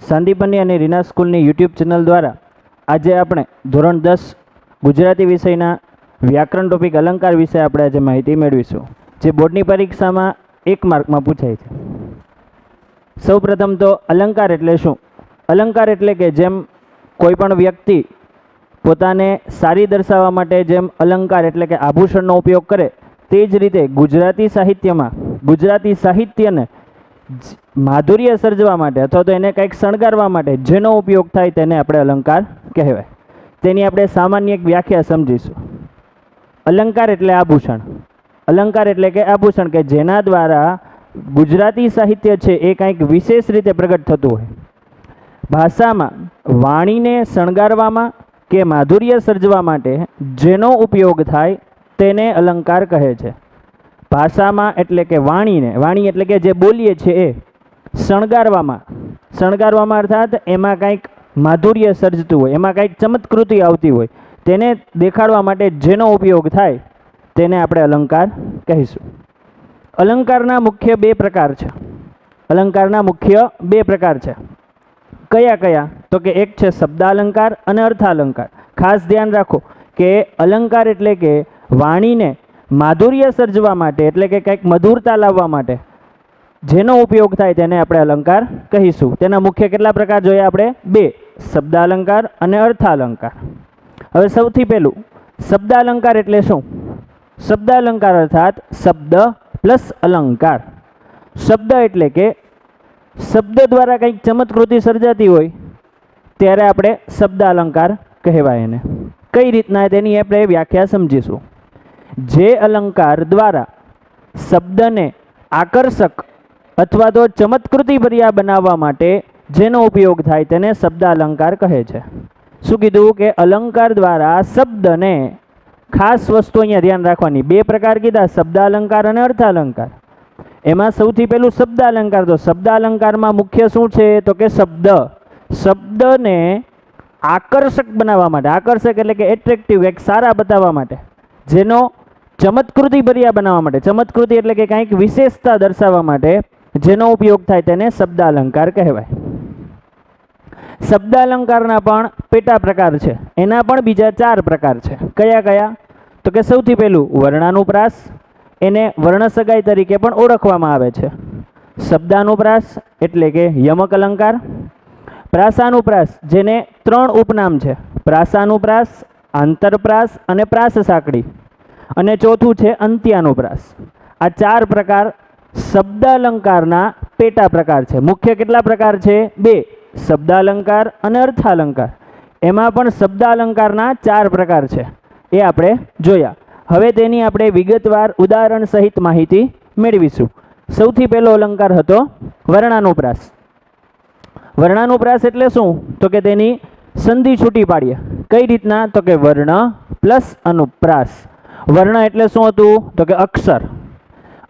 સાંદીપની અને રીના સ્કૂલની YouTube channel દ્વારા આજે આપણે ધોરણ 10 ગુજરાતી વિષયના વ્યાકરણ ટોપિક અલંકાર વિશે આપણે આજે માહિતી મેળવીશું, જે બોર્ડની પરીક્ષામાં 1 માર્કમાં પૂછાય છે। સૌપ્રથમ તો અલંકાર એટલે શું? અલંકાર એટલે કે જેમ કોઈ પણ વ્યક્તિ પોતાને સારી દર્શાવવા માટે જેમ અલંકાર એટલે કે આભૂષણનો ઉપયોગ કરે, તે જ રીતે ગુજરાતી સાહિત્યમાં ગુજરાતી સાહિત્યને માધુર્ય સર્જવા માટે અથવા તો એને કંઈક શણગારવા માટે જેનો ઉપયોગ થાય તેને આપણે અલંકાર કહેવાય। તેની આપણે સામાન્ય એક વ્યાખ્યા સમજીશું। અલંકાર એટલે આભૂષણ। અલંકાર એટલે કે આભૂષણ કે જેના દ્વારા ગુજરાતી સાહિત્ય છે એ કંઈક વિશેષ રીતે પ્રગટ થતું હોય। ભાષામાં વાણીને શણગારવામાં કે માધુર્ય સર્જવા માટે જેનો ઉપયોગ થાય તેને અલંકાર કહે છે। ભાષામાં એટલે કે વાણી એટલે કે જે બોલીએ છીએ એ શણગારવામાં અર્થાત એમાં કંઈક માધુર્ય સર્જતું હોય, એમાં કંઈક ચમત્કૃતિ આવતી હોય, તેને દેખાડવા માટે જેનો ઉપયોગ થાય તેને આપણે અલંકાર કહીશું। અલંકારના મુખ્ય 2 પ્રકાર છે। અલંકારના મુખ્ય 2 પ્રકાર છે। કયા કયા? તો કે એક છે શબ્દાલંકાર અને અર્થાલંકાર। ખાસ ધ્યાન રાખો કે અલંકાર એટલે કે વાણીને માધુર્ય સર્જવા માટે એટલે કે કંઈક મધુરતા લાવવા માટે જેનો ઉપયોગ થાય તેને આપણે અલંકાર કહીશું। તેના મુખ્ય કેટલા પ્રકાર જોઈએ આપણે? 2, શબ્દાલંકાર અને અર્થાલંકાર। હવે સૌથી પહેલું શબ્દાલંકાર એટલે શું? શબ્દાલંકાર અર્થાત શબ્દ પ્લસ અલંકાર। શબ્દ એટલે કે શબ્દ દ્વારા કંઈક ચમત્કૃતિ સર્જાતી હોય ત્યારે આપણે શબ્દાલંકાર કહેવાય એને। કઈ રીતના તેની આપણે વ્યાખ્યા સમજીશું। જે અલંકાર દ્વારા શબ્દને આકર્ષક અથવા તો ચમત્કૃતિભર્યા બનાવવા માટે જેનો ઉપયોગ થાય તેને શબ્દાલંકાર કહે છે। શું કીધું? કે અલંકાર દ્વારા શબ્દને, ખાસ વસ્તુ અહીંયા ધ્યાન રાખવાની, 2 પ્રકાર કીધા, શબ્દાલંકાર અને અર્થાલંકાર। એમાં સૌથી પહેલું શબ્દાલંકાર। તો શબ્દાલંકારમાં મુખ્ય શું છે? તો કે શબ્દને આકર્ષક બનાવવા માટે, આકર્ષક એટલે કે એટ્રેક્ટિવ, એક સારા બતાવવા માટે, જેનો ચમત્કૃતિભર્યા બનાવવા માટે, ચમત્કૃતિ એટલે કે કંઈક વિશેષતા દર્શાવવા માટે જેનો ઉપયોગ થાય તેને શબ્દાલંકાર કહેવાય। શબ્દાલંકારના પણ પેટા પ્રકાર છે, એના પણ બીજા 4 પ્રકાર છે। કયા કયા? તો કે સૌથી પહેલું વર્ણાનુપ્રાસ, એને વર્ણસગાઈ તરીકે પણ ઓળખવામાં આવે છે। શબ્દાનુપ્રાસ એટલે કે યમક અલંકાર। પ્રાસાનુપ્રાસ, જેને 3 ઉપનામ છે, પ્રાસાનુપ્રાસ, આંતરપ્રાસ અને પ્રાસ સાંકડી, અને ચોથું છે અંત્યાનુપ્રાસ। આ 4 પ્રકાર શબ્દાલંકારના પેટા પ્રકાર છે। મુખ્ય કેટલા પ્રકાર છે? 2, શબ્દાલંકાર અને અર્થાલંકાર। એમાં પણ શબ્દાલંકારના 4 પ્રકાર છે, એ આપણે જોયા। હવે તેની આપણે વિગતવાર ઉદાહરણ સહિત માહિતી મેળવીશું। સૌથી પહેલો અલંકાર હતો વર્ણાનુપ્રાસ। વર્ણાનુપ્રાસ એટલે શું? તો કે તેની સંધિ છૂટી પાડીએ। કઈ રીતના? તો કે વર્ણ પ્લસ અનુપ્રાસ। વર્ણ એટલે શું હતું? તો કે અક્ષર,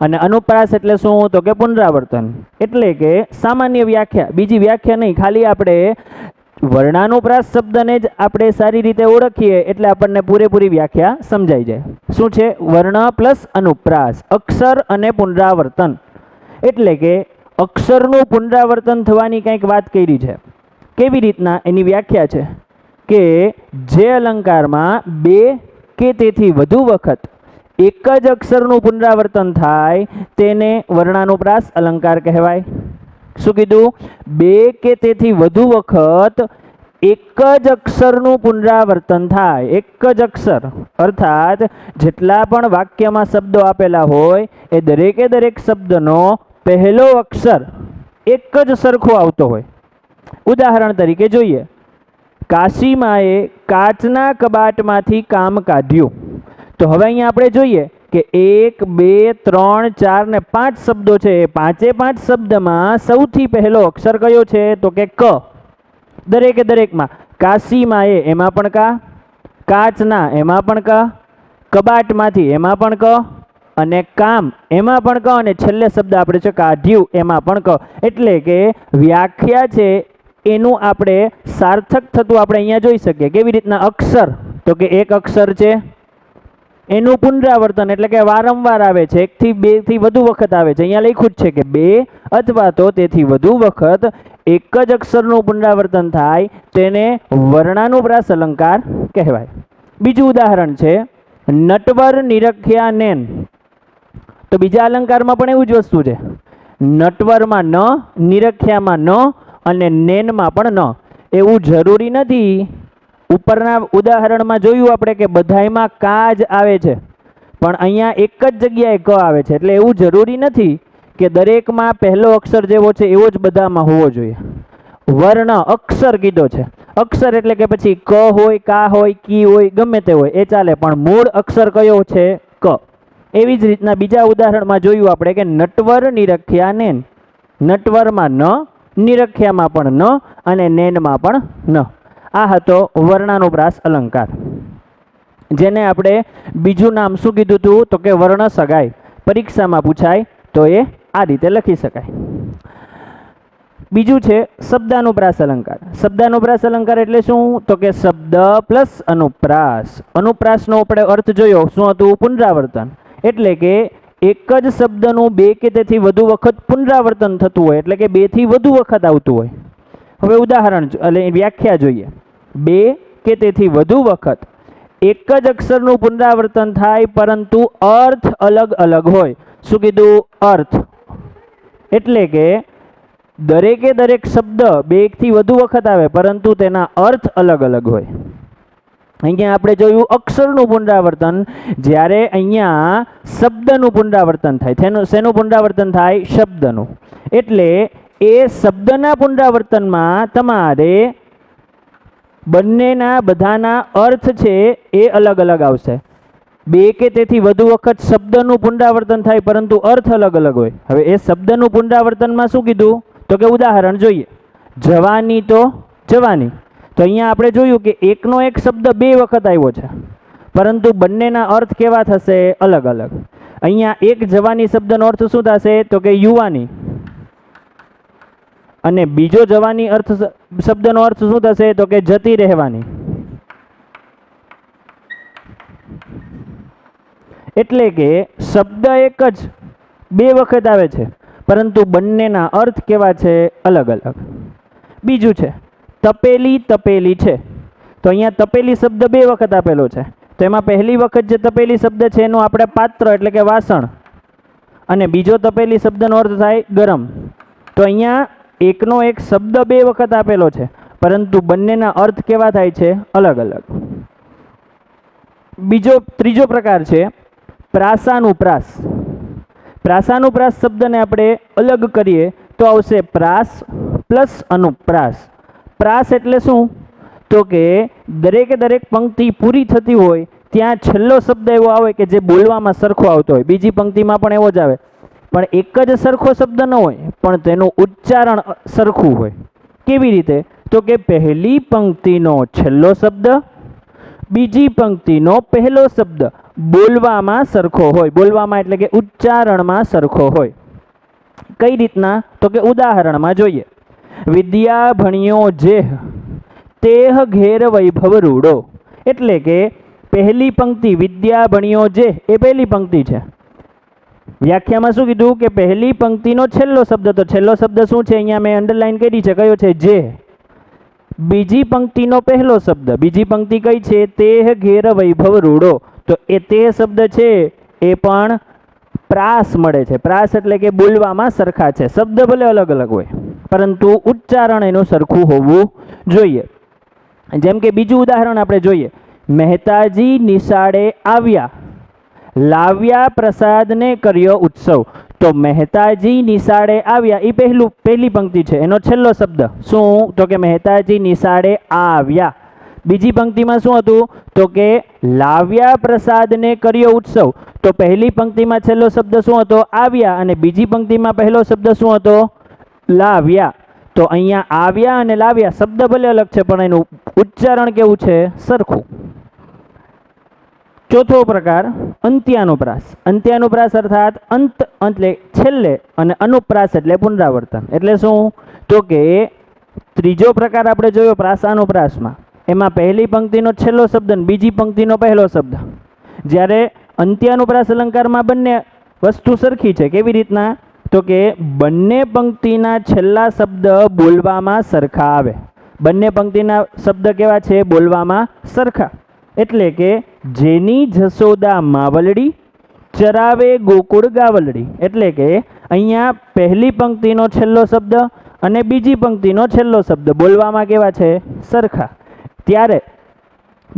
અને અનુપ્રાસ એટલે શું? તો કે પુનરાવર્તન। એટલે કે સામાન્ય વ્યાખ્યા, બીજી વ્યાખ્યા નહીં, ખાલી આપણે વર્ણાનુપ્રાસ શબ્દને જ આપણે સારી રીતે ઓળખીએ એટલે આપણને પૂરેપૂરી વ્યાખ્યા સમજાઈ જાય। શું છે? વર્ણ પ્લસ અનુપ્રાસ, અક્ષર અને પુનરાવર્તન। એટલે કે અક્ષરનું પુનરાવર્તન થવાની કંઈક વાત કરી છે। કેવી રીતના? એની વ્યાખ્યા છે કે જે અલંકારમાં 2 કે તેથી વધુ વખત એક જ અક્ષરનું પુનરાવર્તન થાય તેને વર્ણાનુપ્રાસ અલંકાર કહેવાય। શું કીધું? 2 કે તેથી વધુ વખત એક જ અક્ષરનું પુનરાવર્તન થાય, એક જ અક્ષર અર્થાત જેટલા પણ વાક્યમાં શબ્દો આપેલા હોય એ દરેકે દરેક શબ્દનો પહેલો અક્ષર એક જ સરખો આવતો હોય। ઉદાહરણ તરીકે જોઈએ, કાશીમાએ કાચના કબાટમાંથી કામ કાઢ્યું। તો હવે અહીંયા આપણે જોઈએ કે 1, 2, 3, 4 ને 5 શબ્દો છે, એ 5 શબ્દમાં સૌથી પહેલો અક્ષર કયો છે? તો કે ક। દરેકે દરેકમાં કાશીમાએ એમાં પણ કા, કાચના એમાં પણ ક, કબાટમાંથી એમાં પણ ક, અને કામ એમાં પણ ક, અને છેલ્લે શબ્દ આપણે છે કાઢ્યું એમાં પણ ક। એટલે કે વ્યાખ્યા છે એનું આપણે સાર્થક થતું આપણે અહીંયા જોઈ શકીએ। કેવી રીતના? અક્ષર, તો કે એક અક્ષર છે, એનું પુનરાવર્તન એટલે કે વારંવાર આવે છે, 1 થી 2 થી વધુ વખત આવે છે. અહીંયા લખ્યું જ છે કે 2 અથવા તો તેથી વધુ વખત એક જ અક્ષરનું પુનરાવર્તન થાય તેને વર્ણાનુપ્રાસ અલંકાર કહેવાય. બીજું ઉદાહરણ છે નટવર નિરખ્યા નેન. તો બીજા અલંકારમાં પણ એવું જ વસ્તુ છે. નટવરમાં ન, નિરખ્યામાં ન અને નેનમાં પણ ન. એવું જરૂરી નથી. ઉપરના ઉદાહરણમાં જોયું આપણે કે બધાયમાં કા જ આવે છે, પણ અહીંયા એક જ જગ્યાએ ક આવે છે. એટલે એવું જરૂરી નથી કે દરેકમાં પહેલો અક્ષર જેવો છે એવો જ બધામાં હોવો જોઈએ. વર્ણ અક્ષર કીધો છે. અક્ષર એટલે કે પછી ક હોય, કા હોય, કી હોય, ગમે તે હોય એ ચાલે, પણ મૂળ અક્ષર કયો છે? ક. એવી જ રીતના બીજા ઉદાહરણમાં જોયું આપણે કે નટવર નિરખ્યા નેન. નટવરમાં ન, નિરખ્યામાં પણ ન અને નેનમાં પણ ન. આ હતો વર્ણાનુપ્રાસ અલંકાર, જેને આપણે બીજું નામ શું કીધું હતું? તો કે વર્ણ સગાઈ. પરીક્ષામાં પૂછાય તો એ આ રીતે લખી શકાય. બીજું છે શબ્દાનુપ્રાસ અલંકાર. શબ્દાનુપ્રાસ અલંકાર એટલે શું? તો કે શબ્દ પ્લસ અનુપ્રાસ. અનુપ્રાસનો આપણે અર્થ જોયો, શું હતું? પુનરાવર્તન. એટલે કે એક જ શબ્દનું 2 કે તેથી વધુ વખત પુનરાવર્તન થતું હોય, એટલે કે 2 થી વધુ વખત આવતું હોય. હવે ઉદાહરણ એટલે વ્યાખ્યા જોઈએ. 2 કે તેથી વધુ વખત એક જ અક્ષરનું પુનરાવર્તન થાય પરંતુ અર્થ અલગ અલગ હોય. શું કીધું? અર્થ. એટલે કે દરેકે દરેક શબ્દ 2 થી વધુ વખત આવે પરંતુ તેના અર્થ અલગ અલગ હોય. અહીંયા આપણે જોયું અક્ષરનું પુનરાવર્તન, જ્યારે અહીંયા શબ્દનું પુનરાવર્તન થાય. શેનું પુનરાવર્તન થાય? શબ્દનું. એટલે એ શબ્દના પુનરાવર્તનમાં તમારે બંનેના બધાના અર્થ છે એ અલગ અલગ આવશે. 2 કે તેથી વધુ વખત શબ્દનું પુનરાવર્તન થાય પરંતુ અર્થ અલગ અલગ હોય. હવે એ શબ્દનું પુનરાવર્તનમાં શું કીધું? તો કે ઉદાહરણ જોઈએ. જવાની તો જવાની. તો અહીંયા આપણે જોયું કે એકનો એક શબ્દ 2 વખત આવ્યો છે પરંતુ બંનેના અર્થ કેવા થશે? અલગ અલગ. અહીંયા એક જવાની શબ્દનો અર્થ શું થશે? તો કે યુવાની. અને બીજો જવાની અર્થ શબ્દનો અર્થ શું થશે? તો કે જતી રહેવાની. એટલે કે શબ્દ એક જ 2 વખત આવે છે પરંતુ બંનેના અર્થ કેવા છે? અલગ અલગ. બીજું છે તપેલી તપેલી છે. તો અહીંયા તપેલી શબ્દ 2 વખત આપેલો છે. તો એમાં પહેલી વખત જે તપેલી શબ્દ છે એનું આપણે પાત્ર એટલે કે વાસણ, અને બીજો તપેલી શબ્દનો અર્થ થાય ગરમ. તો અહીંયા એકનો એક શબ્દ 2 વખત આપેલો છે પરંતુ બંનેના અર્થ કેવા થાય છે? અલગ અલગ. ત્રીજો પ્રકાર છે પ્રાસાનુપ્રાસ. પ્રાસાનુપ્રાસ શબ્દને આપણે અલગ કરીએ તો આવશે પ્રાસ પ્લસ અનુપ્રાસ. પ્રાસ એટલે શું? તો કે દરેકે દરેક પંક્તિ પૂરી થતી હોય ત્યાં છેલ્લો શબ્દ એવો આવે કે જે બોલવામાં સરખો આવતો હોય. બીજી પંક્તિમાં પણ એવો જ આવે, પણ એક જ સરખો શબ્દ ન હોય પણ તેનું ઉચ્ચારણ સરખું હોય. કેવી રીતે? તો કે પહેલી પંક્તિનો છેલ્લો શબ્દ, બીજી પંક્તિનો પહેલો શબ્દ બોલવામાં સરખો હોય. બોલવામાં એટલે કે ઉચ્ચારણમાં સરખો હોય. કઈ રીતના? તો કે ઉદાહરણમાં જોઈએ. વિદ્યા ભણ્યો જેહ, તેહ ઘેર વૈભવ રૂડો. એટલે કે પહેલી પંક્તિ વિદ્યા ભણ્યો જેહ એ પહેલી પંક્તિ છે. વ્યાખ્યામાં શું કીધું? કે પહેલી પંક્તિનો છેલ્લો શબ્દ. તો છેલ્લો શબ્દ શું છે? અહીંયા મેં અંડરલાઈન કરી છે. કયો છે? જે. બીજી પંક્તિનો પહેલો શબ્દ. બીજી પંક્તિ કઈ છે? તેહ ઘેર વૈભવ રૂડો. તો એ તે શબ્દ છે એ પણ પ્રાસ મળે છે. પ્રાસ એટલે કે બોલવામાં સરખા છે. શબ્દ ભલે અલગ અલગ હોય પરંતુ ઉચ્ચારણ એનું સરખું હોવું જોઈએ. જેમ કે બીજું ઉદાહરણ આપણે જોઈએ. મહેતાજી નિશાળે આવ્યા, લાવ્યા પ્રસાદને કર્યો ઉત્સવ. તો મહેતાજી નિશાળે આવ્યા એ પહેલી પંક્તિ છે, એનો છેલ્લો શબ્દ શું? તો કે મહેતાજી નિશાળે આવ્યા. બીજી પંક્તિમાં શું હતું? તો કે લાવ્યા પ્રસાદને કર્યો ઉત્સવ. તો પહેલી પંક્તિમાં છેલ્લો શબ્દ શું હતો? આવ્યા. અને બીજી પંક્તિમાં પહેલો શબ્દ શું હતો? લાવ્યા. તો અહીંયા આવ્યા અને લાવ્યા શબ્દ ભલે અલગ છે પણ એનું ઉચ્ચારણ કેવું છે? સરખું. ચોથો પ્રકાર અંત્યાનુપ્રાસ. અંત્યાનુપ્રાસ અર્થાત અંત એટલે છેલ્લે અને અનુપ્રાસ એટલે પુનરાવર્તન. એટલે શું? તો કે ત્રીજો પ્રકાર આપણે જોયો પ્રાસાનુપ્રાસમાં. એમાં પહેલી પંક્તિનો છેલ્લો શબ્દ અને બીજી પંક્તિનો પહેલો શબ્દ. જ્યારે અંત્યાનુપ્રાસ અલંકારમાં બંને વસ્તુ સરખી છે. કેવી રીતના? તો કે બંને પંક્તિના છેલ્લા શબ્દ બોલવામાં સરખા આવે. બંને પંક્તિના શબ્દ કેવા છે? બોલવામાં સરખા. એટલે કે જેની જશોદા માવલડી, ચરાવે ગોકુળ ગાવલડી. એટલે કે અહીંયા પહેલી પંક્તિનો છેલ્લો શબ્દ અને બીજી પંક્તિનો છેલ્લો શબ્દ બોલવામાં કેવા છે? સરખા. ત્યારે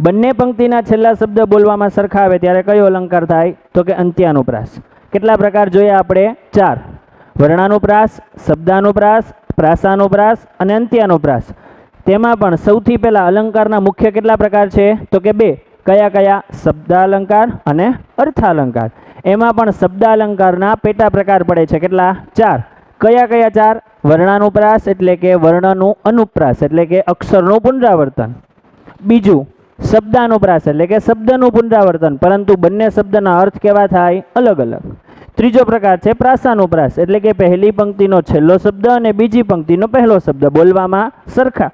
બંને પંક્તિના છેલ્લા શબ્દ બોલવામાં સરખા આવે ત્યારે કયો અલંકાર થાય? તો કે અંત્યાનુપ્રાસ. કેટલા પ્રકાર જોયા આપણે? 4. વર્ણાનુપ્રાસ, શબ્દાનુપ્રાસ, પ્રાસાનુપ્રાસ અને અંત્યાનુપ્રાસ. તેમાં પણ સૌથી પહેલા અલંકારના મુખ્ય કેટલા પ્રકાર છે? તો કે 2. કયા કયા? શબ્દાલંકાર અને અર્થાલંકાર. એમાં પણ શબ્દાલંકારના પેટા પ્રકાર પડે છે. કેટલા? 4. કયા કયા 4? વર્ણાનુપ્રાસ એટલે કે વર્ણનું અનુપ્રાસ એટલે કે અક્ષરનું પુનરાવર્તન. બીજું શબ્દાનુપ્રાસ એટલે કે શબ્દનું પુનરાવર્તન, પરંતુ બંને શબ્દના અર્થ કેવા થાય? અલગ અલગ. ત્રીજો પ્રકાર છે પ્રાસાનુપ્રાસ એટલે કે પહેલી પંક્તિનો છેલ્લો શબ્દ અને બીજી પંક્તિનો પહેલો શબ્દ બોલવામાં સરખા.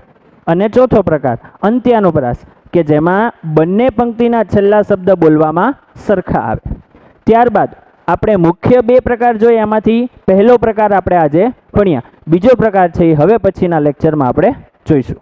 અને ચોથો પ્રકાર અંત્યાનુપ્રાસ કે જેમાં બંને પંક્તિના છેલ્લા શબ્દ બોલવામાં સરખા આવે. ત્યારબાદ આપણે મુખ્ય 2 પ્રકાર જોઈએ. એમાંથી પહેલો પ્રકાર આપણે આજે ભણ્યા. બીજો પ્રકાર છે એ હવે પછીના લેક્ચરમાં આપણે જોઈશું.